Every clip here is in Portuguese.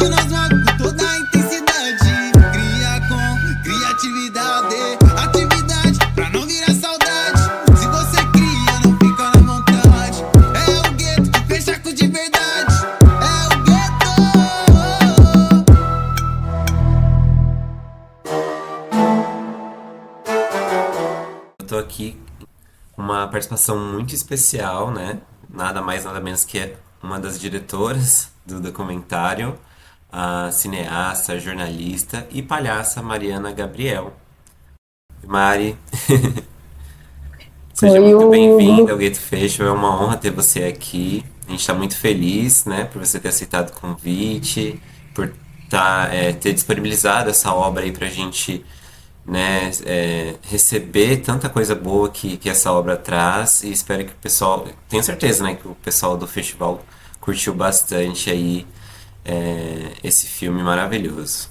nós voga com toda a intensidade. Cria com criatividade, atividade pra não virar saudade. Se você cria, não fica na vontade. É o gueto que fecha com de verdade. É o gueto. Eu tô aqui com uma participação muito especial, né? Nada mais, nada menos que uma das diretoras do documentário, a cineasta, jornalista e palhaça Mariana Gabriel. Mari, seja Oi, muito Hugo. bem-vinda ao Gueto Festival, é uma honra ter você aqui. A gente está muito feliz, né, por você ter aceitado o convite, por ter disponibilizado essa obra aí pra gente, né, receber tanta coisa boa que essa obra traz e espero que o pessoal, tenho certeza, né, que o pessoal do festival curtiu bastante aí esse filme maravilhoso.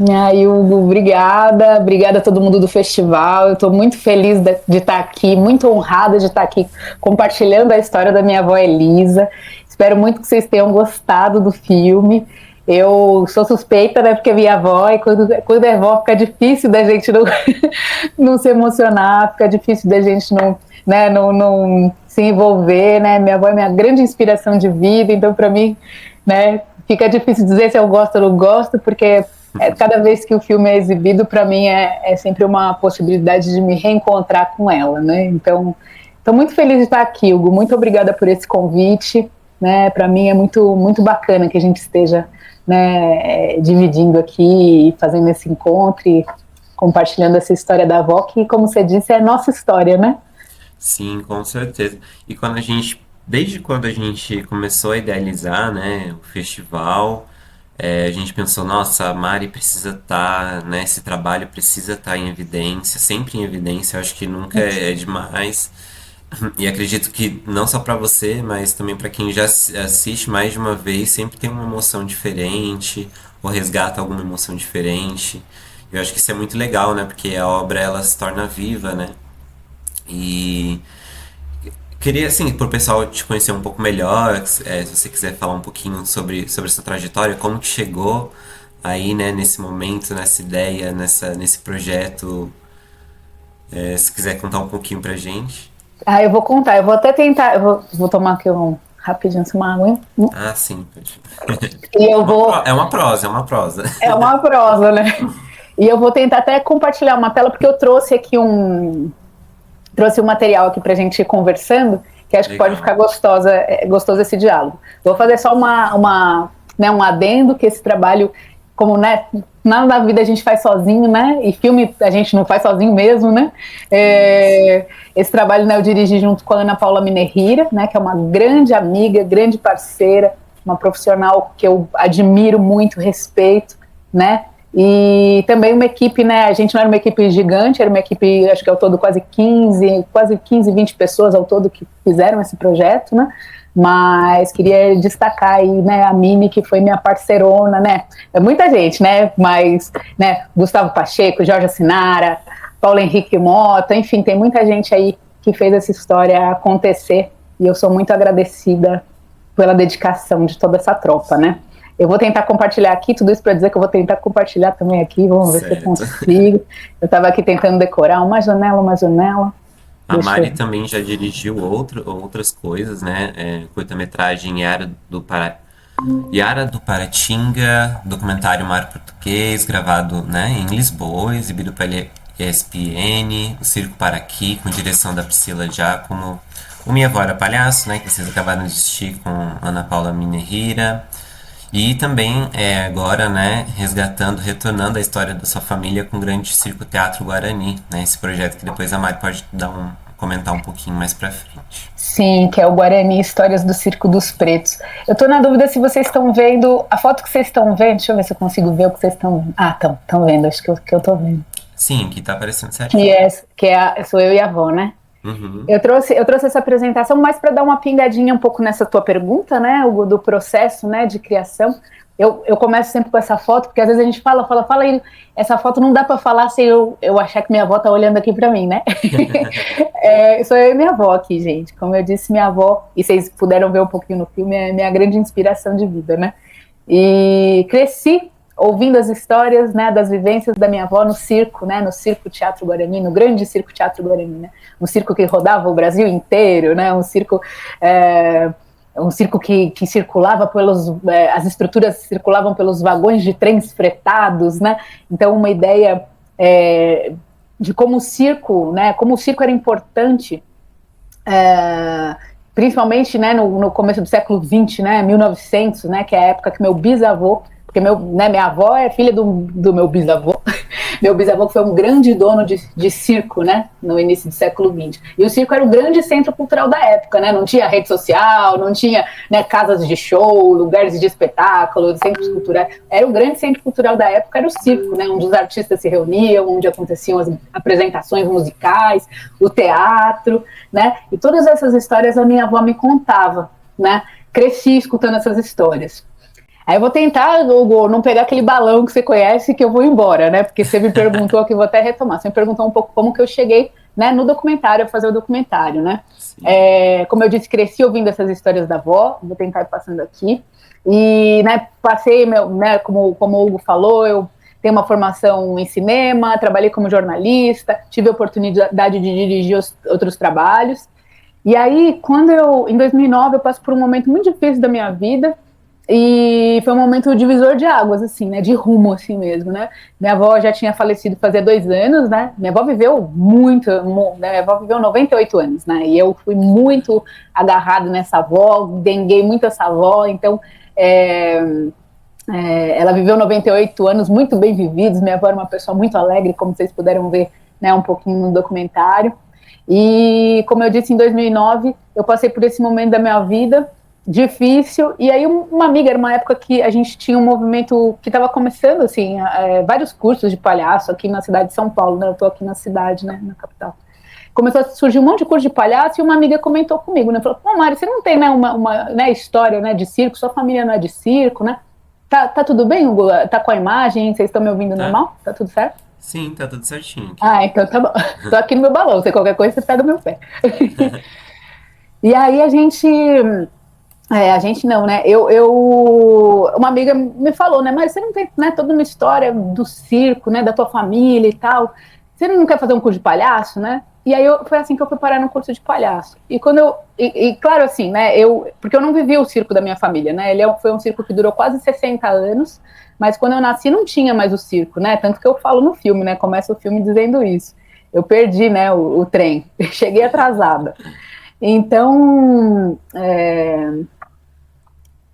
Aí, Hugo, obrigada. Obrigada a todo mundo do festival. Eu estou muito feliz de estar aqui, muito honrada de estar aqui compartilhando a história da minha avó Elisa. Espero muito que vocês tenham gostado do filme. Eu sou suspeita, né, porque é minha avó, e quando é avó fica difícil da gente não, não se emocionar, fica difícil da gente não, né, não se envolver, né? Minha avó é minha grande inspiração de vida, então para mim, né, fica difícil dizer se eu gosto ou não gosto, porque cada vez que o filme é exibido, para mim é sempre uma possibilidade de me reencontrar com ela, né? Então, estou muito feliz de estar aqui, Hugo. Muito obrigada por esse convite, né? Para mim é muito, muito bacana que a gente esteja, né, dividindo aqui, fazendo esse encontro e compartilhando essa história da avó, que, como você disse, é nossa história, né? Sim, com certeza. E desde quando a gente começou a idealizar, né, o festival, a gente pensou, nossa, a Mari precisa estar, né, esse trabalho precisa estar em evidência, sempre em evidência, eu acho que nunca é demais. E acredito que não só para você, mas também para quem já assiste mais de uma vez, sempre tem uma emoção diferente, ou resgata alguma emoção diferente. Eu acho que isso é muito legal, né, porque a obra ela se torna viva, né? E queria, assim, pro pessoal te conhecer um pouco melhor, se você quiser falar um pouquinho sobre sua trajetória, como que chegou aí, né, nesse momento, nessa ideia, nesse projeto, se quiser contar um pouquinho pra gente. Ah, eu vou contar, eu vou até tentar, vou tomar aqui rapidinho uma água, hein? Ah, sim, pode. E eu vou, É uma prosa, é uma prosa. é uma prosa, né? E eu vou tentar até compartilhar uma tela, porque eu trouxe aqui trouxe um material aqui pra gente ir conversando, que acho que pode Legal. ficar gostoso esse diálogo. Vou fazer só né, um adendo, que esse trabalho, como, né, nada na vida a gente faz sozinho, né, e filme a gente não faz sozinho mesmo, né. Esse trabalho, né, eu dirigi junto com a Ana Paula Minerrira, né, que é uma grande amiga, grande parceira, uma profissional que eu admiro muito, respeito, né. E também uma equipe, né, a gente não era uma equipe gigante, era uma equipe, acho que ao todo quase 15, 20 pessoas ao todo que fizeram esse projeto, né, mas queria destacar aí, né, a Mini, que foi minha parceirona, né, é muita gente, né, mas, né, Gustavo Pacheco, Jorge Assinara, Paulo Henrique Mota, enfim, tem muita gente aí que fez essa história acontecer, e eu sou muito agradecida pela dedicação de toda essa tropa, né. Eu vou tentar compartilhar aqui, tudo isso para dizer que eu vou tentar compartilhar também aqui, vamos ver se eu consigo. Eu estava aqui tentando decorar uma janela. A Mari também já dirigiu outras coisas, né? Curta-metragem Yara do Paratinga, documentário Mar Português, gravado, né, em Lisboa, exibido pela ESPN, o Circo Para Aqui, com direção da Priscila Giacomo, o Minha Avó Era Palhaço, né, que vocês acabaram de assistir com Ana Paula Minerrira. E também agora, né, retornando a história da sua família com o Grande Circo Teatro Guarani, né, esse projeto que depois a Mari pode comentar um pouquinho mais pra frente. Sim, que é o Guarani Histórias do Circo dos Pretos. Eu tô na dúvida se vocês estão vendo, a foto que vocês estão vendo, deixa eu ver se eu consigo ver o que vocês estão... Ah, estão vendo, acho que eu tô vendo. Sim, que tá aparecendo certinho. Sou eu e a avó, né? Uhum. Eu trouxe essa apresentação mais para dar uma pingadinha um pouco nessa tua pergunta, né, Hugo, do processo, né, de criação. Eu começo sempre com essa foto, porque às vezes a gente fala, e essa foto não dá para falar sem eu achar que minha avó tá olhando aqui para mim, né? Sou eu e minha avó aqui, gente. Como eu disse, minha avó, e vocês puderam ver um pouquinho no filme, é minha grande inspiração de vida, né? E cresci ouvindo as histórias, né, das vivências da minha avó no circo, né, no Circo Teatro Guarani, no grande Circo Teatro Guarani, né, um circo que rodava o Brasil inteiro, né, um circo que circulava pelos, as estruturas circulavam pelos vagões de trens fretados, né, então uma ideia de como o circo era importante, principalmente, né, no começo do século XX, né, 1900, né, que é a época que meu bisavô, porque minha avó é filha do meu bisavô, meu bisavô que foi um grande dono de circo, né, no início do século XX. E o circo era o grande centro cultural da época, né, não tinha rede social, não tinha, né, casas de show, lugares de espetáculo, centros culturais. Era o grande centro cultural da época, era o circo, né, onde os artistas se reuniam, onde aconteciam as apresentações musicais, o teatro, né, e todas essas histórias a minha avó me contava, né, cresci escutando essas histórias. Aí eu vou tentar, Hugo, não pegar aquele balão que você conhece que eu vou embora, né? Porque você me perguntou, que eu vou até retomar, você me perguntou um pouco como que eu cheguei, né, no documentário, a fazer o documentário, né? Como eu disse, cresci ouvindo essas histórias da avó, vou tentar ir passando aqui. E, né, passei, como o Hugo falou, eu tenho uma formação em cinema, trabalhei como jornalista, tive a oportunidade de dirigir outros trabalhos. E aí, em 2009, eu passo por um momento muito difícil da minha vida, e foi um momento divisor de águas, assim, né, de rumo, assim mesmo, né. Minha avó já tinha falecido fazia 2 anos, né, minha avó viveu muito, né, minha avó viveu 98 anos, né, e eu fui muito agarrado nessa avó, denguei muito essa avó, então, ela viveu 98 anos muito bem vividos, minha avó era uma pessoa muito alegre, como vocês puderam ver, né, um pouquinho no documentário, e, como eu disse, em 2009, eu passei por esse momento da minha vida, difícil, e aí uma amiga, era uma época que a gente tinha um movimento que estava começando, assim, vários cursos de palhaço aqui na cidade de São Paulo, né, eu estou aqui na cidade, né, na capital. Começou a surgir um monte de curso de palhaço, e uma amiga comentou comigo, né, falou, pô, Mari, você não tem, né, uma né, história, né, de circo, sua família não é de circo, né, tá tudo bem, Hugo? Tá com a imagem, vocês estão me ouvindo normal? Tá tudo certo? Sim, tá tudo certinho. Então tá bom, tô aqui no meu balão, se qualquer coisa você pega o meu pé. E aí a gente não, né, uma amiga me falou, né, mas você não tem, né, toda uma história do circo, né, da tua família e tal, você não quer fazer um curso de palhaço, né? E aí foi assim que eu fui parar no curso de palhaço. E claro, assim, né, porque eu não vivi o circo da minha família, né, foi um circo que durou quase 60 anos, mas quando eu nasci não tinha mais o circo, né, tanto que eu falo no filme, né, começa o filme dizendo isso. Eu perdi, né, o trem, cheguei atrasada. Então,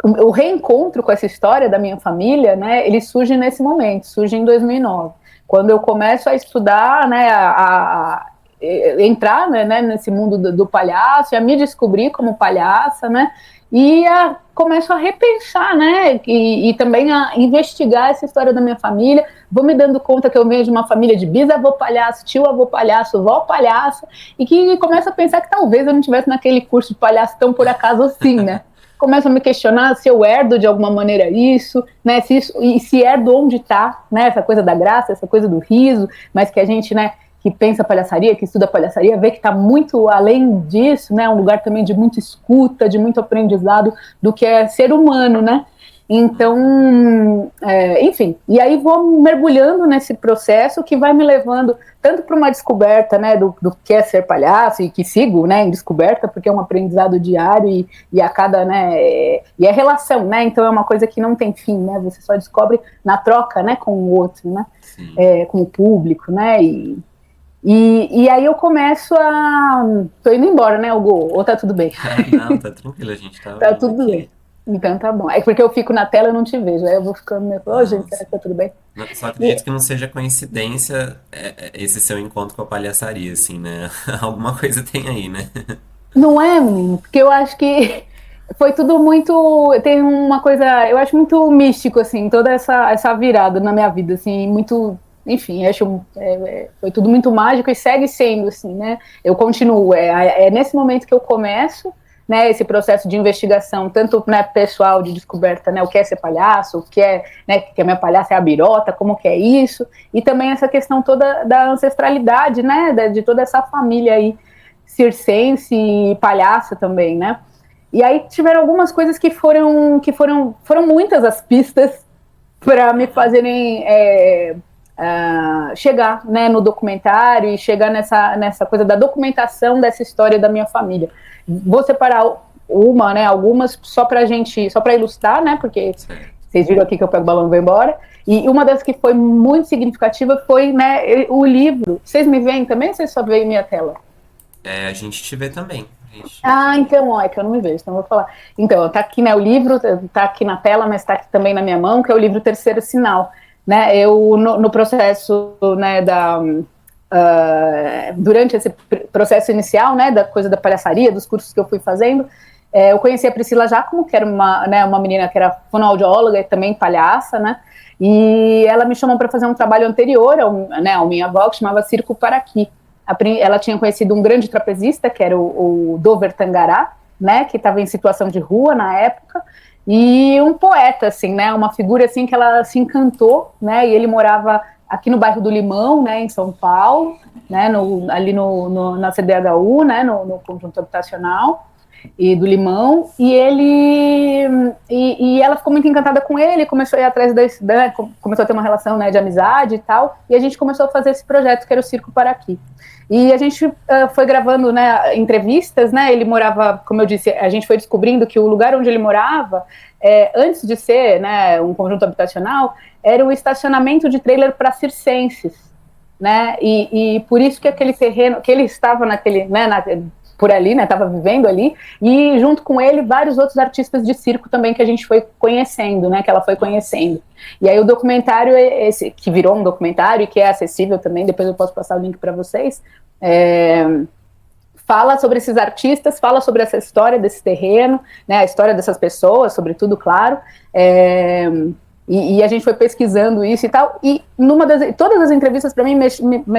o reencontro com essa história da minha família, né, ele surge nesse momento, surge em 2009, quando eu começo a estudar, né, a entrar, né, nesse mundo do palhaço, a me descobrir como palhaça, né, e começo a repensar, né, e também a investigar essa história da minha família, vou me dando conta que eu venho de uma família de bisavô palhaço, tio-avô palhaço, vó palhaça, e que começo a pensar que talvez eu não estivesse naquele curso de palhaço tão por acaso assim, né. Começo a me questionar se eu herdo de alguma maneira isso, né, se herdo onde está, né, essa coisa da graça, essa coisa do riso, mas que a gente, né, que pensa palhaçaria, que estuda palhaçaria, vê que está muito além disso, né, um lugar também de muita escuta, de muito aprendizado do que é ser humano, né. Então, enfim, e aí vou mergulhando nesse processo que vai me levando tanto para uma descoberta, né, do que é ser palhaço, e que sigo, né, em descoberta, porque é um aprendizado diário e a cada, né, e é relação, né, então é uma coisa que não tem fim, né, você só descobre na troca, né, com o outro, né, com o público, né, e aí eu começo tô indo embora, né, Hugo, ou tá tudo bem? Não, tá tranquilo, a gente tá tudo aqui. Bem. Então tá bom. É porque eu fico na tela e não te vejo. Aí eu vou ficando meio... gente, será que tá tudo bem? Só acredito que não seja coincidência esse seu encontro com a palhaçaria, assim, né? Alguma coisa tem aí, né? Não é, menino? Porque eu acho que foi tudo muito... Tem uma coisa... Eu acho muito místico, assim, toda essa virada na minha vida, assim, muito... Enfim, acho foi tudo muito mágico e segue sendo, assim, né? Eu continuo. É nesse momento que eu começo, né, esse processo de investigação, tanto, né, pessoal, de descoberta, né, o que é ser palhaço, o que é, né, que a minha palhaça é a birota, como que é isso, e também essa questão toda da ancestralidade, né, de toda essa família aí, circense e palhaça também, né, E aí tiveram algumas coisas que foram muitas as pistas para me fazerem chegar, né, no documentário e chegar nessa coisa da documentação dessa história da minha família. Vou separar algumas só para ilustrar, né, porque vocês viram aqui que eu pego o balão e vou embora. E uma das que foi muito significativa foi, né, o livro. Vocês me veem também ou vocês só veem minha tela? A gente te vê também. Então, é que eu não me vejo, então eu vou falar. Então, tá aqui, né, o livro, tá aqui na tela, mas tá aqui também na minha mão, que é o livro Terceiro Sinal. Né, eu, no processo, né, durante esse processo inicial, né, da coisa da palhaçaria, dos cursos que eu fui fazendo, eu conheci a Priscila Giacomo, que era uma menina que era fonoaudióloga e também palhaça, né, e ela me chamou para fazer um trabalho anterior ao Minha Avó, que chamava Circo Paraquí. Ela tinha conhecido um grande trapezista, que era o Dover Tangará, né, que estava em situação de rua na época, e um poeta, assim, né, uma figura, assim, que ela se encantou, né, e ele morava aqui no bairro do Limão, né, em São Paulo, né, ali na CDHU, né, no conjunto habitacional e do Limão, e ela ficou muito encantada com ele, começou a ir atrás começou a ter uma relação, né, de amizade e tal, e a gente começou a fazer esse projeto, que era o Circo Paraquí. E a gente foi gravando, né, entrevistas, né, ele morava, como eu disse, a gente foi descobrindo que o lugar onde ele morava, antes de ser, né, um conjunto habitacional, era um estacionamento de trailer para circenses, né, e por isso que aquele terreno, que ele estava naquele, né, por ali, né, estava vivendo ali, e junto com ele vários outros artistas de circo também que a gente foi conhecendo, né, que ela foi conhecendo. E aí o documentário, esse que virou um documentário e que é acessível também, depois eu posso passar o link para vocês, fala sobre esses artistas, fala sobre essa história desse terreno, né, a história dessas pessoas, sobretudo, claro, e a gente foi pesquisando isso e tal, e todas as entrevistas para mim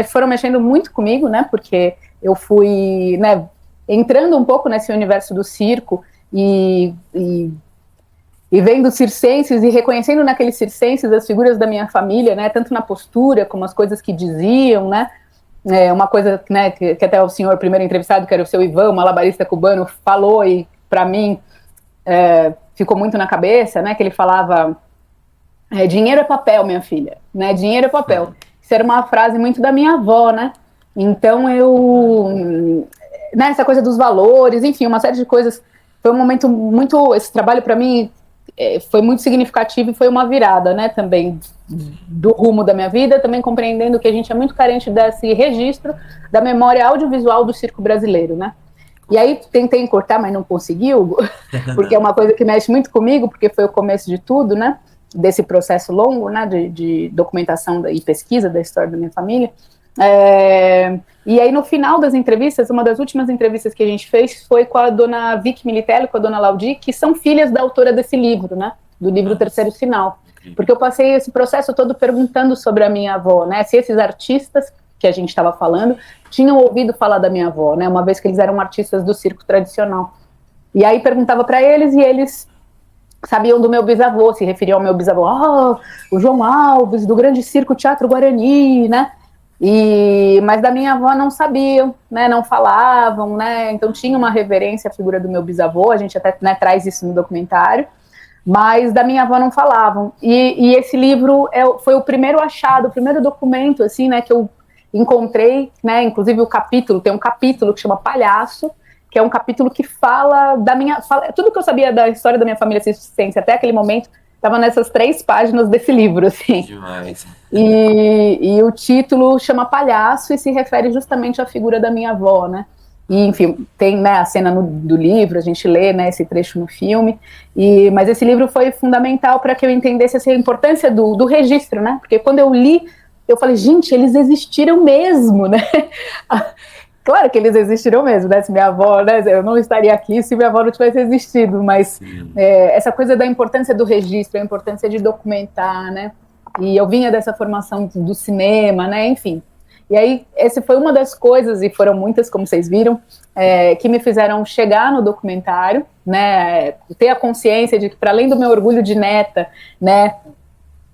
foram mexendo muito comigo, né, porque eu fui, né, entrando um pouco nesse universo do circo e vendo circenses e reconhecendo naqueles circenses as figuras da minha família, né, tanto na postura como as coisas que diziam, né, uma coisa, né, que até o senhor primeiro entrevistado, que era o seu Ivan, malabarista cubano, falou e para mim ficou muito na cabeça, né, que ele falava, dinheiro é papel, minha filha, né, dinheiro é papel. Isso era uma frase muito da minha avó, né, então né, essa coisa dos valores, enfim, uma série de coisas. Foi um momento muito, esse trabalho para mim foi muito significativo e foi uma virada, né, também do rumo da minha vida, também compreendendo que a gente é muito carente desse registro da memória audiovisual do circo brasileiro, né. E aí tentei encurtar, mas não consegui, Hugo, porque é uma coisa que mexe muito comigo, porque foi o começo de tudo, né, desse processo longo, né, de documentação e pesquisa da história da minha família. E aí no final das entrevistas, uma das últimas entrevistas que a gente fez foi com a dona Vicky Militello e com a dona Laudi, que são filhas da autora desse livro, né, do livro Terceiro Sinal, porque eu passei esse processo todo perguntando sobre a minha avó, né, se esses artistas que a gente estava falando tinham ouvido falar da minha avó, né, uma vez que eles eram artistas do circo tradicional, e aí perguntava para eles e eles sabiam do meu bisavô, se referiam ao meu bisavô, o João Alves, do grande circo Teatro Guarani, né, mas da minha avó não sabiam, né, não falavam, né, então tinha uma reverência à figura do meu bisavô, a gente até, né, traz isso no documentário, mas da minha avó não falavam, e esse livro foi o primeiro achado, o primeiro documento, assim, né, que eu encontrei, né, inclusive tem um capítulo que chama Palhaço, que é um capítulo que fala tudo que eu sabia da história da minha família circense até aquele momento, estava nessas 3 páginas desse livro, assim. Demais. E o título chama Palhaço e se refere justamente à figura da minha avó, né? E, enfim, tem, né, a cena do livro, a gente lê, né, esse trecho no filme, mas esse livro foi fundamental para que eu entendesse a importância do registro, né? Porque quando eu li, eu falei, gente, eles existiram mesmo, né? Claro que eles existiram mesmo, né? Se minha avó, né? Eu não estaria aqui se minha avó não tivesse existido, mas essa coisa da importância do registro, a importância de documentar, né? E eu vinha dessa formação do cinema, né? Enfim. E aí, essa foi uma das coisas, e foram muitas, como vocês viram, que me fizeram chegar no documentário, né? Ter a consciência de que, para além do meu orgulho de neta, né?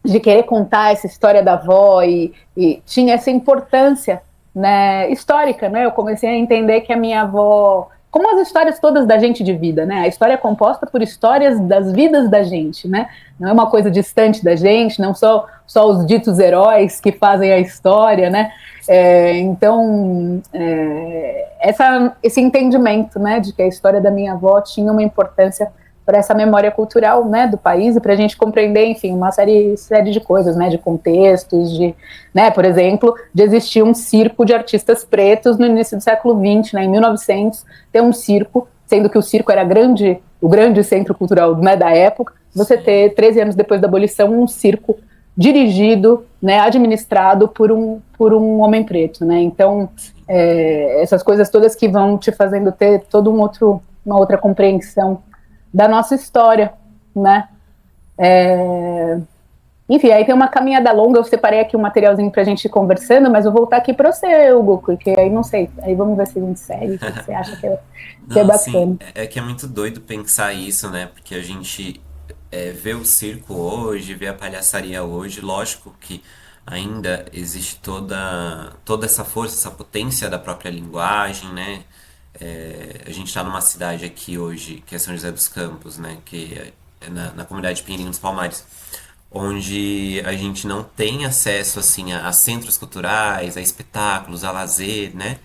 De querer contar essa história da avó, e tinha essa importância, né, histórica, né, eu comecei a entender que a minha avó como as histórias todas da gente de vida, né? A história é composta por histórias das vidas da gente, né? Não é uma coisa distante da gente, não só os ditos heróis que fazem a história, né? Então, esse entendimento, né, de que a história da minha avó tinha uma importância para essa memória cultural, né, do país, e para a gente compreender, enfim, uma série de coisas, né, de contextos, né, por exemplo, de existir um circo de artistas pretos no início do século XX, né, em 1900, ter um circo, sendo que o circo era o grande centro cultural, né, da época, você ter, 13 anos depois da abolição, um circo dirigido, né, administrado por um homem preto, né, então, essas coisas todas que vão te fazendo ter todo uma outra compreensão da nossa história, né? Enfim, aí tem uma caminhada longa, eu separei aqui um materialzinho pra gente ir conversando, mas eu vou voltar aqui para você, Hugo, porque aí não sei, aí vamos ver se a gente segue, o que você acha que é Não, bacana. assim, é que é muito doido pensar isso, né? Porque a gente vê o circo hoje, vê a palhaçaria hoje, lógico que ainda existe toda essa força, essa potência da própria linguagem, né? A gente está numa cidade aqui hoje, que é São José dos Campos, né? Que é na comunidade Pinheirinho dos Palmares, onde a gente não tem acesso assim a centros culturais, a espetáculos, a lazer, né?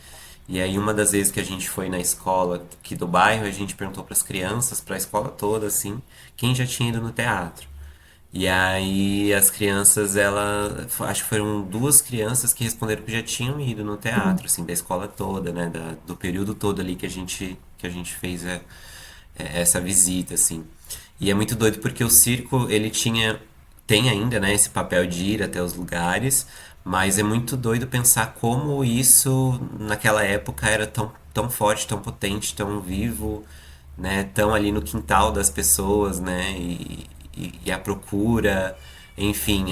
E aí uma das vezes que a gente foi na escola aqui do bairro, a gente perguntou para as crianças, para a escola toda, assim, quem já tinha ido no teatro. E aí as crianças, acho que foram duas crianças que responderam que já tinham ido no teatro, assim, da escola toda, né, do período todo ali que a gente fez essa visita, assim. E é muito doido porque o circo, ele tem ainda, né, esse papel de ir até os lugares, mas é muito doido pensar como isso naquela época era tão forte, tão potente, tão vivo, né, tão ali no quintal das pessoas, né, e a procura, enfim,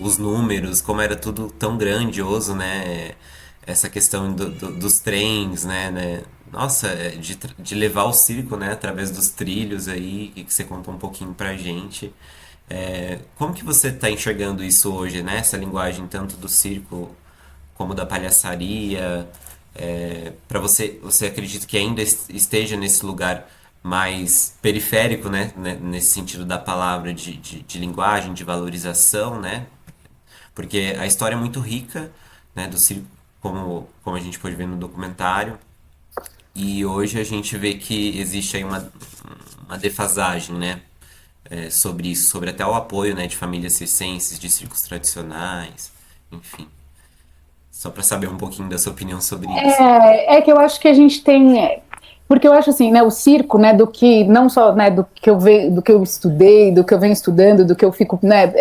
os números, como era tudo tão grandioso, né, essa questão dos trens, né, nossa, de levar o circo, né, através dos trilhos aí, que você contou um pouquinho pra gente. Como que você está enxergando isso hoje, né? Essa linguagem tanto do circo como da palhaçaria? Para você acredita que ainda esteja nesse lugar mais periférico, né? Nesse sentido da palavra de linguagem, de valorização, né? Porque a história é muito rica, né, do circo, como a gente pode ver no documentário. E hoje a gente vê que existe aí uma defasagem, né? Sobre isso, sobre até o apoio, né, de famílias circenses, de circos tradicionais, enfim. Só para saber um pouquinho da sua opinião sobre isso. Que eu acho que a gente tem, porque eu acho assim, né, o circo, né, do que não só, né, do que eu estudei, do que eu venho estudando, do que eu fico, né,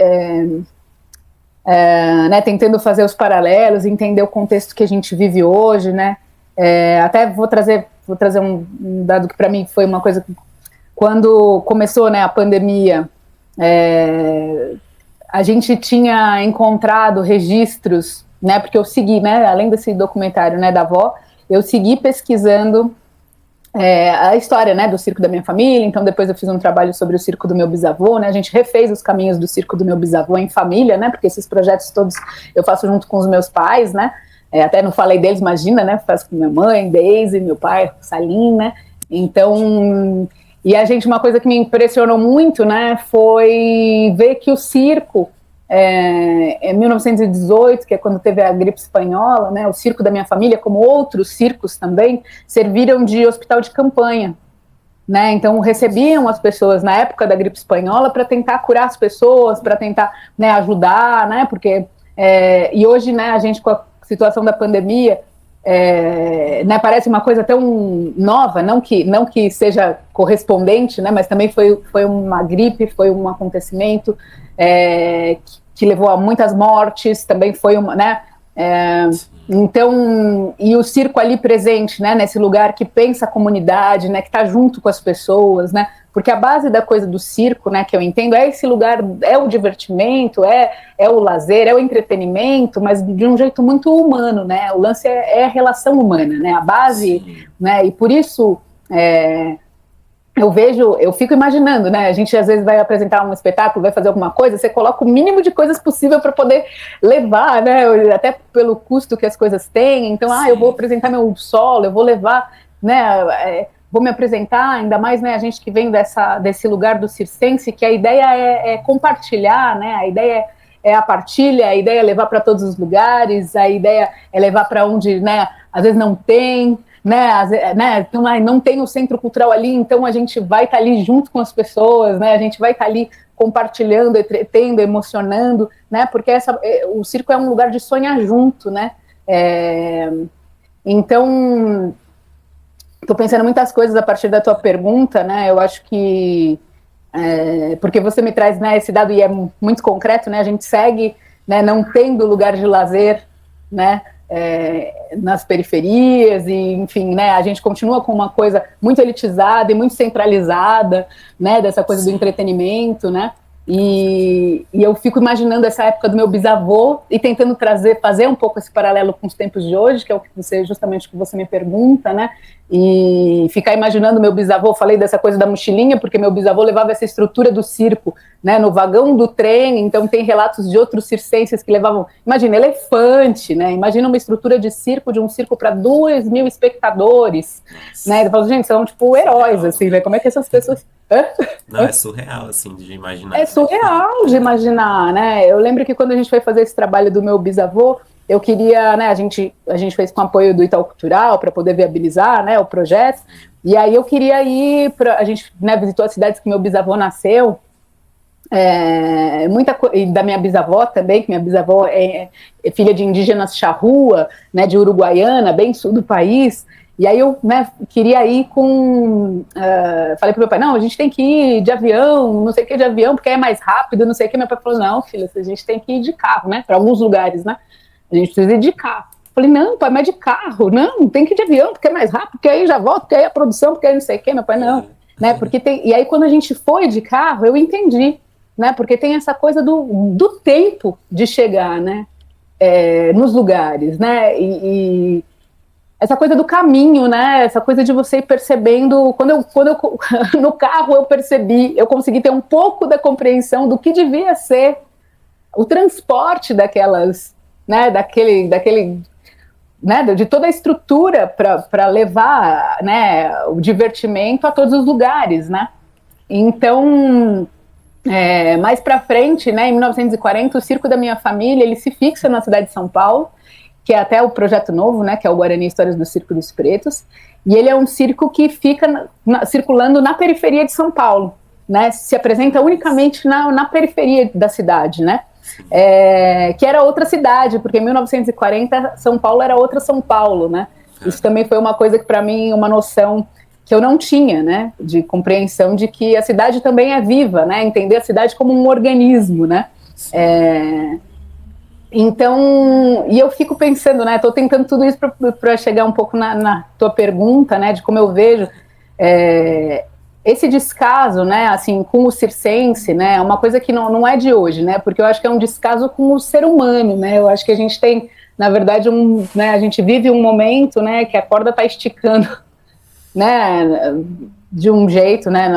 né, tentando fazer os paralelos, entender o contexto que a gente vive hoje, né. Até vou trazer um dado que para mim foi uma coisa que, quando começou, né, a pandemia, a gente tinha encontrado registros, né, porque eu segui, né, além desse documentário, né, da avó, eu segui pesquisando a história, né, do circo da minha família. Então depois eu fiz um trabalho sobre o circo do meu bisavô, né, a gente refez os caminhos do circo do meu bisavô em família, né, porque esses projetos todos eu faço junto com os meus pais, né, até não falei deles, imagina, né, faço com minha mãe, Deise, meu pai, Salim, né, então... E uma coisa que me impressionou muito, né, foi ver que o circo, em 1918, que é quando teve a gripe espanhola, né, o circo da minha família, como outros circos também, serviram de hospital de campanha, né, então recebiam as pessoas na época da gripe espanhola para tentar curar as pessoas, para tentar, né, ajudar, né, porque, e hoje, né, a gente com a situação da pandemia, né, parece uma coisa tão nova, não que seja correspondente, né, mas também foi uma gripe, foi um acontecimento que levou a muitas mortes, também foi uma, né, então, e o circo ali presente, né, nesse lugar que pensa a comunidade, né, que está junto com as pessoas, né, porque a base da coisa do circo, né, que eu entendo, é esse lugar, é o divertimento, é o lazer, é o entretenimento, mas de um jeito muito humano, né, o lance é a relação humana, né, a base, né, e por isso eu fico imaginando, né, a gente às vezes vai apresentar um espetáculo, vai fazer alguma coisa, você coloca o mínimo de coisas possível para poder levar, né, até pelo custo que as coisas têm, então, eu vou apresentar meu solo, eu vou levar né, vou me apresentar, ainda mais, né, a gente que vem desse lugar do circense, que a ideia é compartilhar, né, a ideia é a partilha, a ideia é levar para todos os lugares, a ideia é levar para onde, né, às vezes não tem, né, então, não tem o centro cultural ali, então a gente vai estar ali junto com as pessoas, né, a gente vai estar ali compartilhando, entretendo, emocionando, né, porque o circo é um lugar de sonhar junto, né, então, estou pensando muitas coisas a partir da tua pergunta, né, eu acho que porque você me traz, né, esse dado, e é muito concreto, né, a gente segue, né, não tendo lugar de lazer, né, nas periferias, e enfim, né, a gente continua com uma coisa muito elitizada e muito centralizada, né, dessa coisa do entretenimento, né, e eu fico imaginando essa época do meu bisavô e tentando fazer um pouco esse paralelo com os tempos de hoje, que é justamente o que você me pergunta, né, e ficar imaginando meu bisavô, falei dessa coisa da mochilinha, porque meu bisavô levava essa estrutura do circo, né, no vagão do trem, então tem relatos de outros circenses que levavam, imagina, elefante, né, imagina uma estrutura de um circo para 2.000 espectadores, né, eu falo, gente, são tipo heróis, assim, né, como é que essas pessoas... Não, é surreal, assim, de imaginar. É surreal de imaginar, né, eu lembro que quando a gente foi fazer esse trabalho do meu bisavô, eu queria, né, a gente fez com apoio do Itaú Cultural para poder viabilizar, né, o projeto, e aí eu queria ir a gente, né, visitou as cidades que meu bisavô nasceu, e da minha bisavó também, que minha bisavó é filha de indígenas charrua, né, de Uruguaiana, bem sul do país, e aí eu, né, queria ir falei pro meu pai, não, a gente tem que ir de avião, não sei o que de avião, porque é mais rápido, não sei o que, meu pai falou, não, filha, a gente tem que ir de carro, né, para alguns lugares, né, a gente precisa ir de carro. Falei, não, pai, mas de carro, não, tem que ir de avião, porque é mais rápido, porque aí já volta, porque aí a produção, porque aí não sei o que, meu pai, não, né, porque e aí quando a gente foi de carro, eu entendi, né, porque tem essa coisa do tempo de chegar, né, nos lugares, né, e essa coisa do caminho, né, essa coisa de você ir percebendo, quando eu no carro eu consegui ter um pouco da compreensão do que devia ser o transporte daquelas, né, né, de toda a estrutura para levar, né, o divertimento a todos os lugares, né, então, mais para frente, né, em 1940, o circo da minha família, ele se fixa na cidade de São Paulo, que é até o projeto novo, né, que é o Guarani Histórias do Circo dos Pretos, e ele é um circo que fica circulando na periferia de São Paulo, né, se apresenta unicamente na periferia da cidade, né, que era outra cidade, porque em 1940 São Paulo era outra São Paulo, né? Isso também foi uma coisa que para mim, uma noção que eu não tinha, né? De compreensão de que a cidade também é viva, né? Entender a cidade como um organismo, né? Então, e eu fico pensando, né? Estou tentando tudo isso para chegar um pouco na tua pergunta, né? De como eu vejo esse descaso, né, assim, com o circense, né, é uma coisa que não é de hoje, né, porque eu acho que é um descaso com o ser humano, né, eu acho que a gente tem, na verdade, né, a gente vive um momento, né, que a corda está esticando, né, de um jeito, né,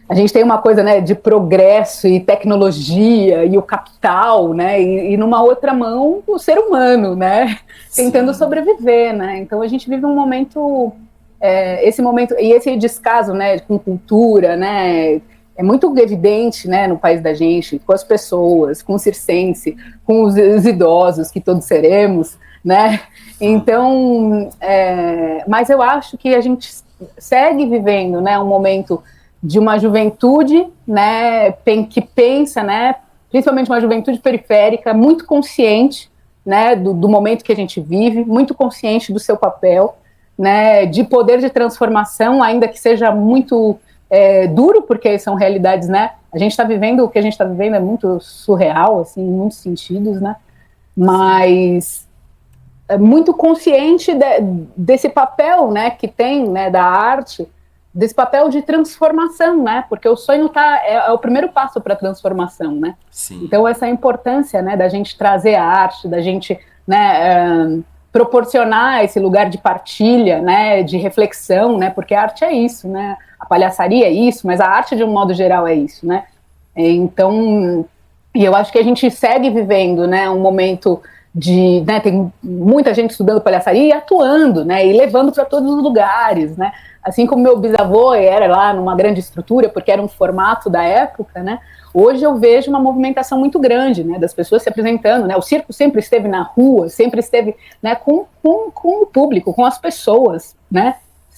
a gente tem uma coisa, né, de progresso e tecnologia e o capital, né, e numa outra mão o ser humano, né, tentando sobreviver, né, então a gente vive um momento... esse momento, e esse descaso, né, com cultura, né, é muito evidente, né, no país da gente, com as pessoas, com o circense, com os idosos, que todos seremos, né, então, mas eu acho que a gente segue vivendo, né, um momento de uma juventude, né, que pensa, né, principalmente uma juventude periférica, muito consciente, né, do momento que a gente vive, muito consciente do seu papel, né, de poder de transformação, ainda que seja muito duro, porque são realidades, né, a gente está vivendo, o que a gente está vivendo é muito surreal, assim, em muitos sentidos, né, mas é muito consciente desse papel, né, que tem, né, da arte, desse papel de transformação, né, porque o sonho é o primeiro passo para a transformação, né, Sim. Então essa importância, né, da gente trazer a arte, da gente, né, proporcionar esse lugar de partilha, né, de reflexão, né, porque a arte é isso, né, a palhaçaria é isso, mas a arte de um modo geral é isso, né, então, e eu acho que a gente segue vivendo, né, um momento né, tem muita gente estudando palhaçaria e atuando, né, e levando para todos os lugares, né, assim como meu bisavô era lá numa grande estrutura, porque era um formato da época, né, hoje eu vejo uma movimentação muito grande, né, das pessoas se apresentando, né, o circo sempre esteve na rua, sempre esteve, né, com o público, com as pessoas, né,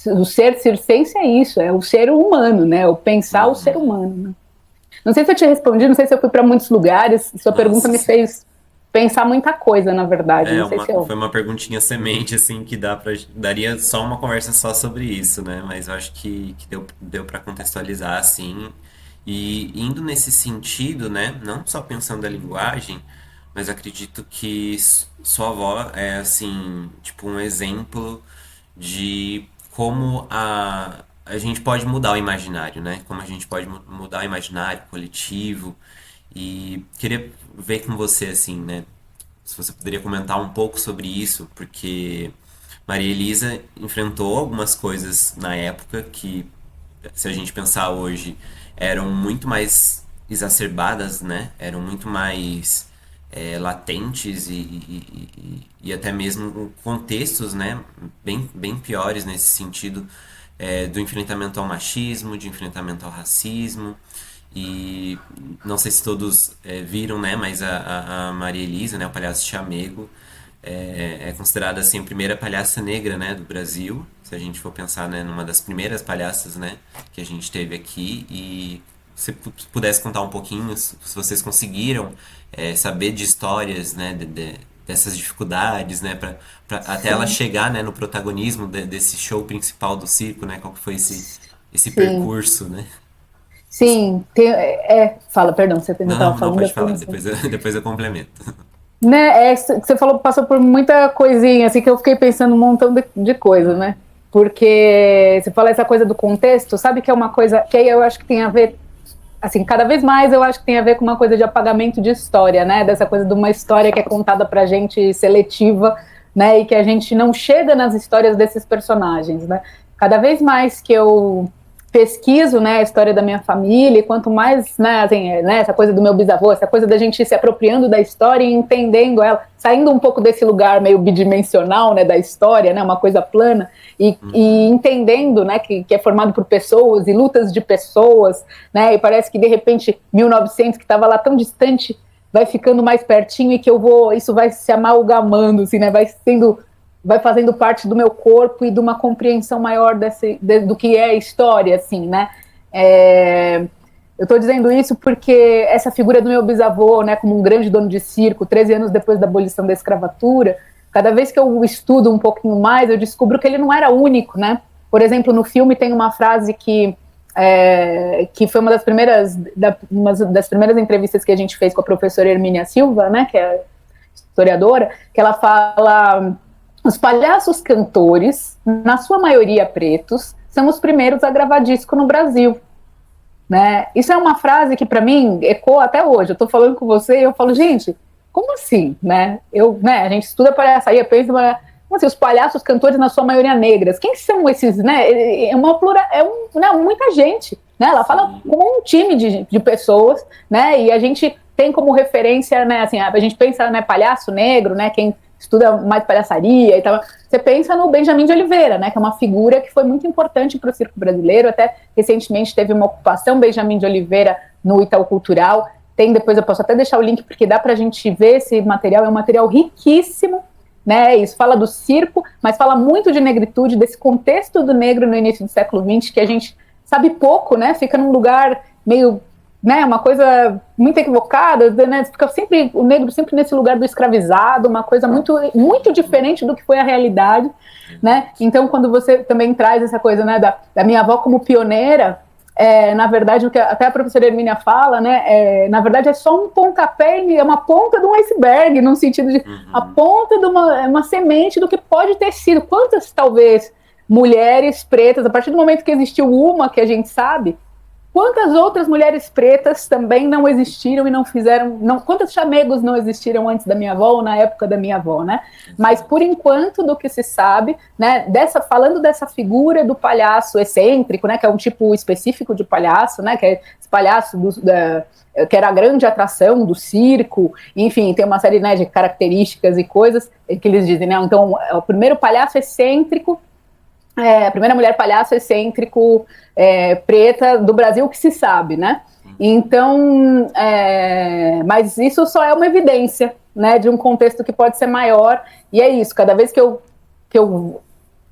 o ser circense é isso, é o ser humano, né, o pensar o ser humano, né. Não sei se eu te respondi, não sei se eu fui para muitos lugares, sua pergunta me fez pensar muita coisa, na verdade. Não sei se eu... Foi uma perguntinha semente, assim, que daria só uma conversa só sobre isso, né? Mas eu acho que deu para contextualizar, assim. E indo nesse sentido, né? Não só pensando a linguagem, mas acredito que sua avó é, assim, tipo, um exemplo de como a gente pode mudar o imaginário, né? Como a gente pode mudar o imaginário coletivo. E queria ver com você, assim, né? Se você poderia comentar um pouco sobre isso, porque Maria Elisa enfrentou algumas coisas na época que, se a gente pensar hoje, eram muito mais exacerbadas, né? Eram muito mais latentes e até mesmo contextos, né? Bem piores nesse sentido, do enfrentamento ao machismo, de enfrentamento ao racismo. E não sei se todos viram, né? Mas a Maria Elisa, né? O palhaço Chamego, é considerada assim a primeira palhaça negra, né? Do Brasil. Se a gente for pensar, né? Numa das primeiras palhaças, né? Que a gente teve aqui. E se pudesse contar um pouquinho, se vocês conseguiram saber de histórias, né? Dessas dificuldades, né? Até ela Sim, chegar, né? No protagonismo desse show principal do circo, né? Qual que foi esse sim, percurso, né? sim. Fala, perdão, você ainda estava Não, falando, pode depois falar, não sei. depois eu complemento. Né, você falou, passou por muita coisinha, assim, que eu fiquei pensando um montão de coisa, né? Porque você fala essa coisa do contexto, sabe que é uma coisa que aí eu acho que tem a ver, assim, cada vez mais eu acho que tem a ver com uma coisa de apagamento de história, né? Dessa coisa de uma história que é contada pra gente seletiva, né? E que a gente não chega nas histórias desses personagens, né? Cada vez mais que eu pesquiso, né, a história da minha família, e quanto mais, né, assim, né, essa coisa do meu bisavô, essa coisa da gente se apropriando da história e entendendo ela, saindo um pouco desse lugar meio bidimensional, né, da história, né, uma coisa plana, e entendendo, né, que é formado por pessoas e lutas de pessoas, né, e parece que de repente 1900 que estava lá tão distante vai ficando mais pertinho e que isso vai se amalgamando, assim, né, vai fazendo parte do meu corpo e de uma compreensão maior do que é a história, assim, né? Eu estou dizendo isso porque essa figura do meu bisavô, né, como um grande dono de circo, 13 anos depois da abolição da escravatura, cada vez que eu estudo um pouquinho mais, eu descubro que ele não era único, né? Por exemplo, no filme tem uma frase que foi uma das primeiras entrevistas que a gente fez com a professora Hermínia Silva, né, que é historiadora, que ela fala: os palhaços cantores, na sua maioria pretos, são os primeiros a gravar disco no Brasil. Né? Isso é uma frase que, para mim, ecoa até hoje. Eu estou falando com você e eu falo, gente, como assim? Né? A gente estuda palhaçaria, pensa, como assim, os palhaços cantores, na sua maioria negras. Quem são esses? Né? Muita gente. Né? Ela fala com um time de pessoas, né? E a gente tem como referência, né, assim, a gente pensa, né, palhaço negro, né, quem estuda mais palhaçaria e tal, você pensa no Benjamin de Oliveira, né, que é uma figura que foi muito importante para o circo brasileiro, até recentemente teve uma ocupação Benjamin de Oliveira no Itaú Cultural, depois eu posso até deixar o link, porque dá para a gente ver esse material, é um material riquíssimo, né, isso fala do circo, mas fala muito de negritude, desse contexto do negro no início do século XX, que a gente sabe pouco, né, fica num lugar meio, né, uma coisa muito equivocada, né, fica sempre o negro sempre nesse lugar do escravizado, uma coisa muito, muito diferente do que foi a realidade, né? Então, quando você também traz essa coisa, né, da minha avó como pioneira, na verdade, o que até a professora Hermínia fala, né, na verdade é só um pontapé, é uma ponta de um iceberg, no sentido de a ponta de uma semente do que pode ter sido. Quantas, talvez, mulheres pretas, a partir do momento que existiu uma que a gente sabe, quantas outras mulheres pretas também não existiram e não fizeram, quantos chamegos não existiram antes da minha avó ou na época da minha avó, né? Mas por enquanto, do que se sabe, né, falando dessa figura do palhaço excêntrico, né, que é um tipo específico de palhaço, né, que é esse palhaço que era a grande atração do circo, enfim, tem uma série, né, de características e coisas que eles dizem, né? Então, o primeiro palhaço excêntrico, a primeira mulher palhaço excêntrico preta do Brasil que se sabe, né? Então, mas isso só é uma evidência, né, de um contexto que pode ser maior, e é isso, cada vez que eu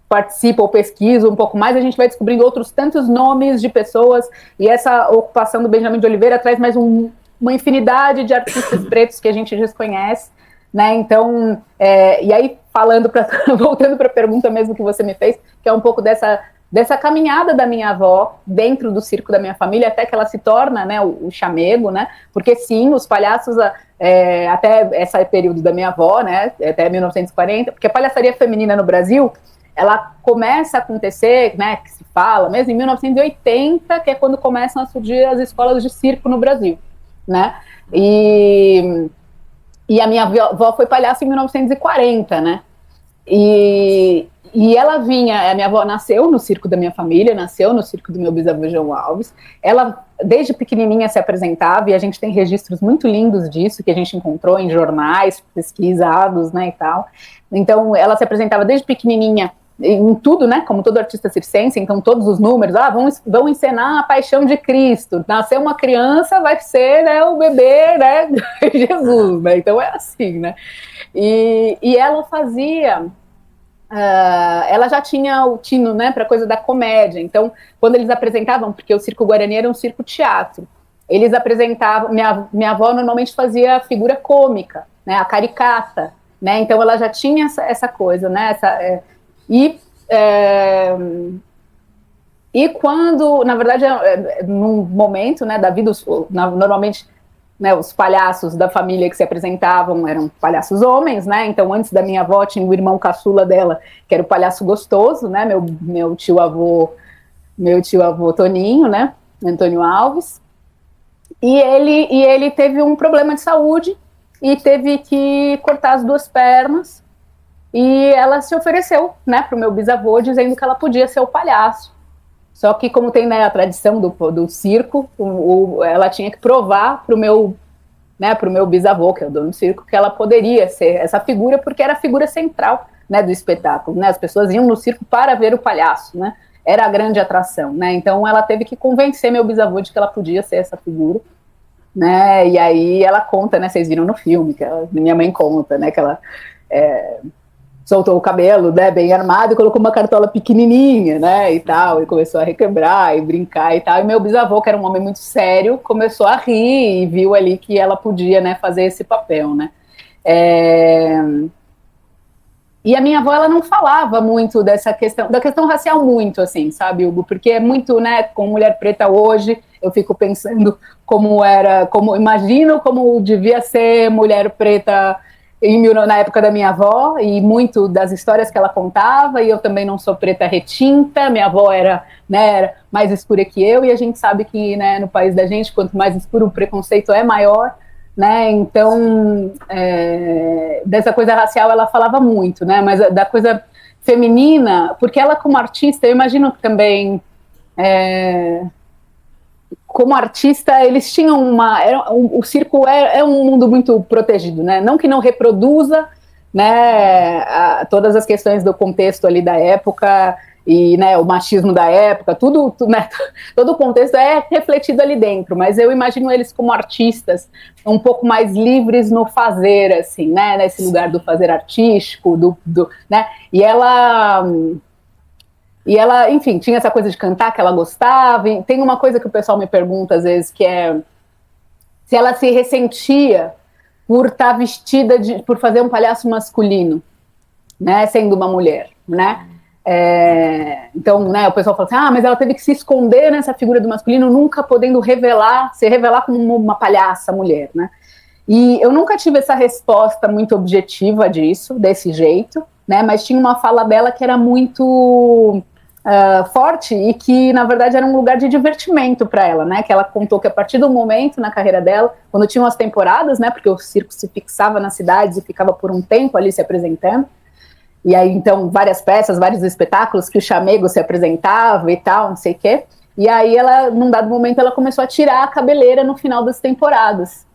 participo ou pesquiso um pouco mais, a gente vai descobrindo outros tantos nomes de pessoas, e essa ocupação do Benjamin de Oliveira traz mais uma infinidade de artistas pretos que a gente desconhece, né? Então, e aí voltando para a pergunta mesmo que você me fez, que é um pouco dessa caminhada da minha avó dentro do circo da minha família, até que ela se torna, né, o chamego, né? Porque sim, os palhaços até esse período da minha avó, né, até 1940, porque a palhaçaria feminina no Brasil, ela começa a acontecer, né, que se fala mesmo em 1980, que é quando começam a surgir as escolas de circo no Brasil, né? E a minha avó foi palhaça em 1940, né? E ela a minha avó nasceu no circo da minha família, nasceu no circo do meu bisavô João Alves. Ela, desde pequenininha, se apresentava, e a gente tem registros muito lindos disso, que a gente encontrou em jornais pesquisados, né, e tal. Então, ela se apresentava desde pequenininha em tudo, né, como todo artista circense, então todos os números, vão encenar a Paixão de Cristo, nasceu uma criança, vai ser, né, o bebê, né, Jesus, né, então é assim, né, e ela fazia, ela já tinha o tino, né, para coisa da comédia, então quando eles apresentavam, porque o Circo Guarani era um circo teatro, eles apresentavam, minha avó normalmente fazia figura cômica, né, a caricata, né, então ela já tinha essa coisa, né, e quando, na verdade, num momento, né, da vida, normalmente, né, os palhaços da família que se apresentavam eram palhaços homens, né, então antes da minha avó tinha o irmão caçula dela, que era o palhaço gostoso, né, meu tio-avô Toninho, né, Antônio Alves, e ele teve um problema de saúde e teve que cortar as 2 pernas. E ela se ofereceu, né, para o meu bisavô, dizendo que ela podia ser o palhaço. Só que, como tem, né, a tradição do circo, ela tinha que provar para o meu bisavô, que é o dono do circo, que ela poderia ser essa figura, porque era a figura central, né, do espetáculo. Né, as pessoas iam no circo para ver o palhaço, né, era a grande atração. Né, então, ela teve que convencer meu bisavô de que ela podia ser essa figura. Né, e aí ela conta, né, vocês viram no filme, que minha mãe conta, né, que ela soltou o cabelo, né, bem armado, e colocou uma cartola pequenininha, né, e tal, e começou a requebrar e brincar e tal, e meu bisavô, que era um homem muito sério, começou a rir e viu ali que ela podia, né, fazer esse papel, né. E a minha avó, ela não falava muito da questão racial muito, assim, sabe, Hugo, porque é muito, né, com mulher preta hoje, eu fico pensando imagino como devia ser mulher preta na época da minha avó, e muito das histórias que ela contava, e eu também não sou preta retinta, minha avó era mais escura que eu, e a gente sabe que, né, no país da gente, quanto mais escuro o preconceito é maior, né, então, dessa coisa racial ela falava muito, né, mas da coisa feminina, porque ela como artista, eu imagino que também, como artista, eles tinham o circo é um mundo muito protegido, né? Não que não reproduza, né, todas as questões do contexto ali da época e, né, o machismo da época, tudo, né, todo o contexto é refletido ali dentro, mas eu imagino eles como artistas um pouco mais livres no fazer, assim, né, nesse lugar do fazer artístico, né, e ela, enfim, tinha essa coisa de cantar que ela gostava, e tem uma coisa que o pessoal me pergunta às vezes, que é se ela se ressentia por estar vestida, por fazer um palhaço masculino, né, sendo uma mulher, né, então, né, o pessoal fala assim, mas ela teve que se esconder nessa figura do masculino, nunca podendo se revelar como uma palhaça mulher, né, e eu nunca tive essa resposta muito objetiva desse jeito, né, mas tinha uma fala dela que era muito forte e que, na verdade, era um lugar de divertimento para ela, né? Que ela contou que a partir do momento na carreira dela, quando tinham as temporadas, né? Porque o circo se fixava nas cidades e ficava por um tempo ali se apresentando. E aí, então, várias peças, vários espetáculos que o chamego se apresentava e tal, não sei o quê. E aí, ela, num dado momento, ela começou a tirar a cabeleira no final das temporadas.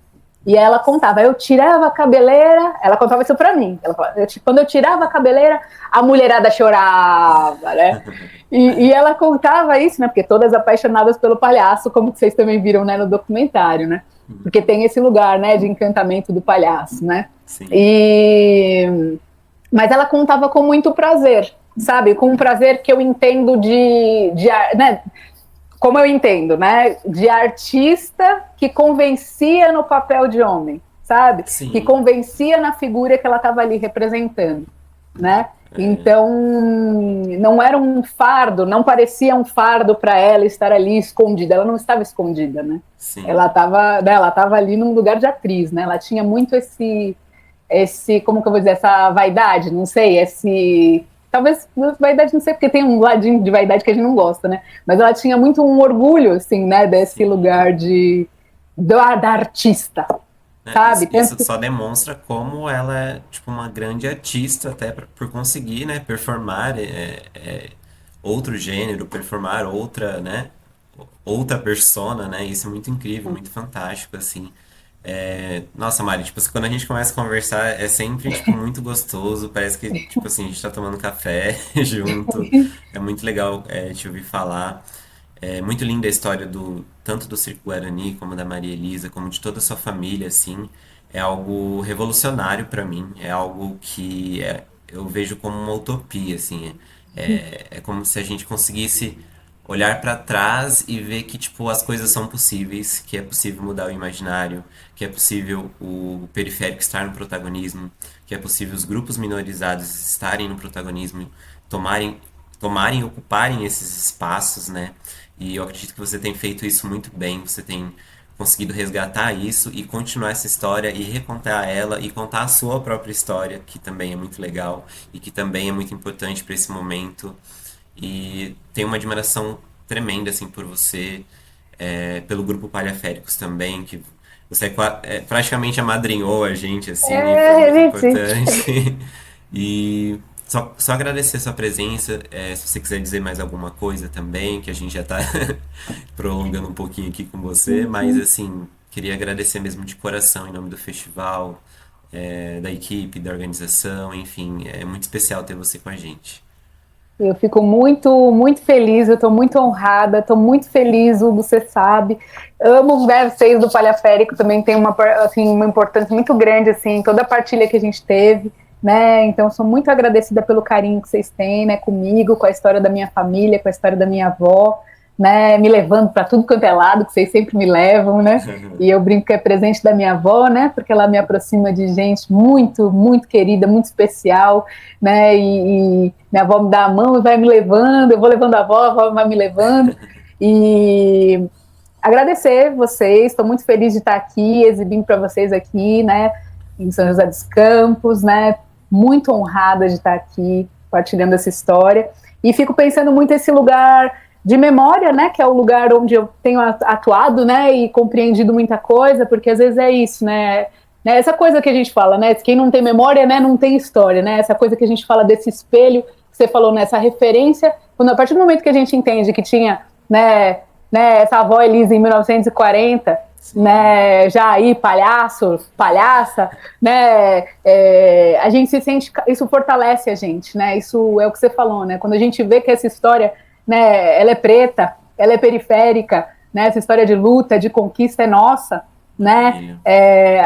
E aí ela contava, eu tirava a cabeleira, ela contava isso pra mim. Ela falava, quando eu tirava a cabeleira, a mulherada chorava, né? E ela contava isso, né? Porque todas apaixonadas pelo palhaço, como vocês também viram, né, no documentário, né? Porque tem esse lugar, né, de encantamento do palhaço, né? Sim. Mas ela contava com muito prazer, sabe? Com um prazer que eu entendo né? Como eu entendo, né? De artista que convencia no papel de homem, sabe? Sim. Que convencia na figura que ela estava ali representando, né? Então, não era um fardo, não parecia um fardo para ela estar ali escondida. Ela não estava escondida, né? Sim. Ela estava ali num lugar de atriz, né? Ela tinha muito esse, como que eu vou dizer, essa vaidade, não sei, talvez vaidade, não sei, porque tem um ladinho de vaidade que a gente não gosta, né? Mas ela tinha muito um orgulho, assim, né, desse lugar da artista, sabe? Isso só demonstra como ela é, tipo, uma grande artista, até por conseguir, né, performar outro gênero, performar outra, né, outra persona, né? Isso é muito incrível, muito fantástico, assim. Nossa, Mari, tipo, quando a gente começa a conversar é sempre, tipo, muito gostoso, parece que, tipo assim, a gente tá tomando café junto, é muito legal te ouvir falar. É muito linda a história tanto do Circo Guarani, como da Maria Elisa, como de toda a sua família, assim, é algo revolucionário pra mim, é algo que eu vejo como uma utopia, assim, é como se a gente conseguisse olhar pra trás e ver que, tipo, as coisas são possíveis, que é possível mudar o imaginário, que é possível o periférico estar no protagonismo, que é possível os grupos minorizados estarem no protagonismo, tomarem, tomarem e ocuparem esses espaços, né? E eu acredito que você tem feito isso muito bem, você tem conseguido resgatar isso e continuar essa história e recontar ela e contar a sua própria história, que também é muito legal e que também é muito importante para esse momento. E tenho uma admiração tremenda assim por você, pelo grupo Palhaféricos também, que você praticamente amadrinhou a gente assim, e foi muito Gente. importante. E só agradecer a sua presença. Se você quiser dizer mais alguma coisa também, que a gente já está prolongando um pouquinho aqui com você, mas assim, queria agradecer mesmo de coração em nome do festival, da equipe, da organização, enfim, é muito especial ter você com a gente. Eu fico muito, muito feliz, eu estou muito honrada, estou muito feliz, Hugo, você sabe. Amo, né, vocês do Palhaférico também tem assim, uma importância muito grande, assim, toda a partilha que a gente teve, né? Então, sou muito agradecida pelo carinho que vocês têm, né, comigo, com a história da minha família, com a história da minha avó, né, me levando para tudo quanto é lado, que vocês sempre me levam, né? E eu brinco que é presente da minha avó, né? Porque ela me aproxima de gente muito, muito querida, muito especial, né? E minha avó me dá a mão e vai me levando, eu vou levando a avó vai me levando. E agradecer vocês, estou muito feliz de estar aqui, exibindo para vocês aqui, né? Em São José dos Campos, né? Muito honrada de estar aqui, partilhando essa história. E fico pensando muito nesse lugar de memória, né, que é o lugar onde eu tenho atuado, né, e compreendido muita coisa, porque às vezes é isso, né, essa coisa que a gente fala, né, quem não tem memória, né, não tem história, né, essa coisa que a gente fala desse espelho, que você falou, né, essa referência, quando a partir do momento que a gente entende que tinha, né, essa avó Elisa em 1940, né, já aí palhaça, né, a gente se sente, isso fortalece a gente, né, isso é o que você falou, né, quando a gente vê que essa história, né, ela é preta, ela é periférica, né, essa história de luta, de conquista é nossa, né,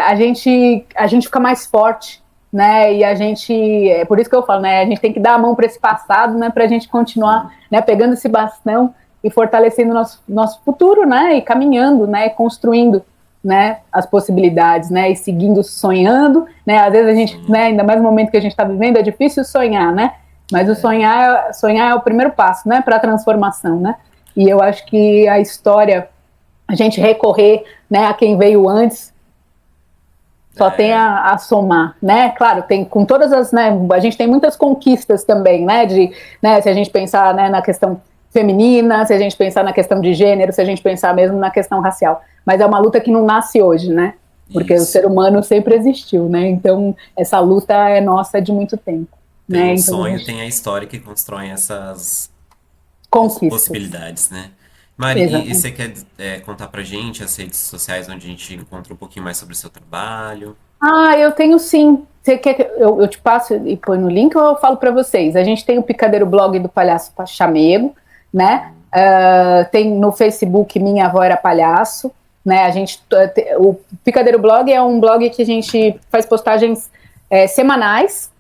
a gente fica mais forte, né, e a gente, é por isso que eu falo, né, a gente tem que dar a mão para esse passado, né, para a gente continuar, né, pegando esse bastão e fortalecendo nosso futuro, né, e caminhando, né, construindo, né, as possibilidades, né, e seguindo sonhando, né, às vezes a gente, né, ainda mais no momento que a gente está vivendo, é difícil sonhar, né, mas o sonhar é o primeiro passo, né, para a transformação, né? E eu acho que a história, a gente recorrer, né, a quem veio antes, só tem a somar, né? Claro, tem com todas as, né? A gente tem muitas conquistas também, né? Né, se a gente pensar, né, na questão feminina, se a gente pensar na questão de gênero, se a gente pensar mesmo na questão racial. Mas é uma luta que não nasce hoje, né? Porque o ser humano sempre existiu, né? Então, essa luta é nossa de muito tempo. Tem Né? o Então, sonho, tem a história que constrói essas conquistas. possibilidades, né? Mari, e Exatamente. você quer contar pra gente as redes sociais onde a gente encontra um pouquinho mais sobre o seu trabalho? Ah, eu tenho sim. Você quer que eu te passo e põe no link ou eu falo para vocês? A gente tem o Picadeiro Blog do Palhaço Chamego, né? Tem no Facebook Minha Avó Era Palhaço, né? O Picadeiro Blog é um blog que a gente faz postagens semanais,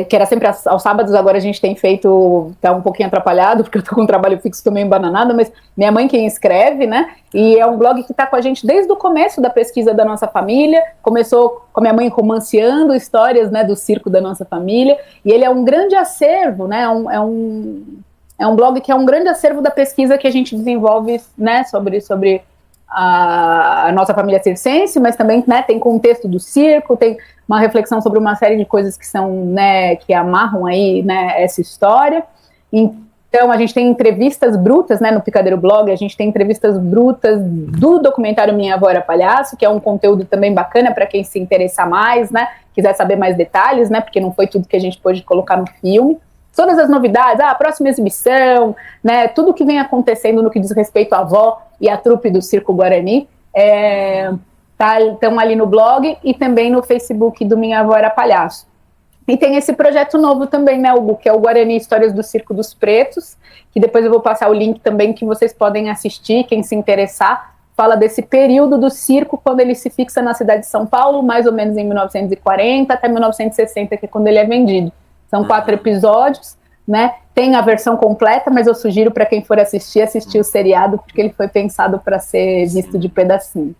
que era sempre aos sábados. Agora a gente tem feito, tá um pouquinho atrapalhado, porque eu tô com um trabalho fixo, tô meio embananada, mas minha mãe quem escreve, né? E é um blog que tá com a gente desde o começo da pesquisa da nossa família. Começou com a minha mãe romanceando histórias, né, do circo da nossa família, e ele é um grande acervo, né? É um blog que é um grande acervo da pesquisa que a gente desenvolve, né, sobre a nossa família circense, mas também, né, tem contexto do circo, tem uma reflexão sobre uma série de coisas que são, né, que amarram aí, né, essa história. Então, a gente tem entrevistas brutas, né, no Picadeiro Blog, a gente tem entrevistas brutas do documentário Minha Avó Era Palhaço, que é um conteúdo também bacana para quem se interessar mais, né, quiser saber mais detalhes, né, porque não foi tudo que a gente pôde colocar no filme. Todas as novidades, a próxima exibição, né, tudo que vem acontecendo no que diz respeito à avó e à trupe do Circo Guarani, estão ali no blog e também no Facebook do Minha Avó Era Palhaço. E tem esse projeto novo também, né, Hugo, que é o Guarani Histórias do Circo dos Pretos, que depois eu vou passar o link também que vocês podem assistir, quem se interessar. Fala desse período do circo, quando ele se fixa na cidade de São Paulo, mais ou menos em 1940 até 1960, que é quando ele é vendido. São 4 episódios, né? Tem a versão completa, mas eu sugiro para quem for assistir o seriado, porque ele foi pensado para ser visto de pedacinho.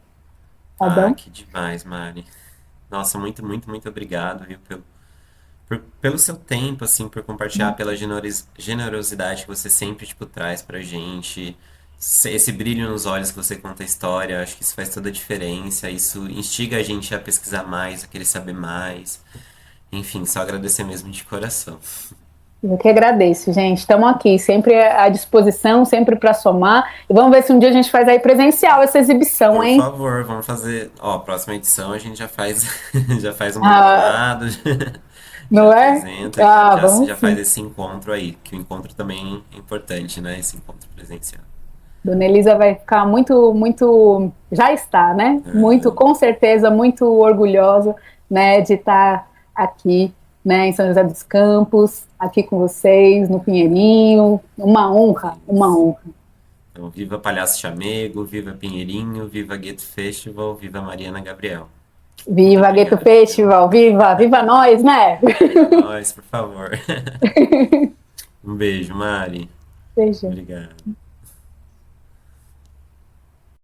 Tá bom? Que demais, Mari. Nossa, muito, muito, muito obrigado, viu, pelo seu tempo, assim, por compartilhar, pela generosidade que você sempre, tipo, traz pra gente. Esse brilho nos olhos que você conta a história, acho que isso faz toda a diferença. Isso instiga a gente a pesquisar mais, a querer saber mais. Enfim, só agradecer mesmo de coração. Eu que agradeço, gente. Estamos aqui, sempre à disposição, sempre para somar. E vamos ver se um dia a gente faz aí presencial essa exibição, Por hein? favor, vamos fazer. Ó, próxima edição a gente já faz, já faz um Ah, gravado, já não é? apresenta, Ah, já vamos faz sim. esse encontro aí, que o encontro também é importante, né? Esse encontro presencial. Dona Elisa vai ficar muito, muito, já está, né? Muito, com certeza, muito orgulhosa, né, de estar aqui, né, em São José dos Campos, aqui com vocês, no Pinheirinho. Uma honra, uma honra. Então, viva Palhaço Chamego, viva Pinheirinho, viva Gueto Festival, viva Mariana Gabriel. Muito Viva Gueto obrigado, viu? Festival, viva, viva nós, né? Viva nós, por favor. Um beijo, Mari. Beijo. Obrigado.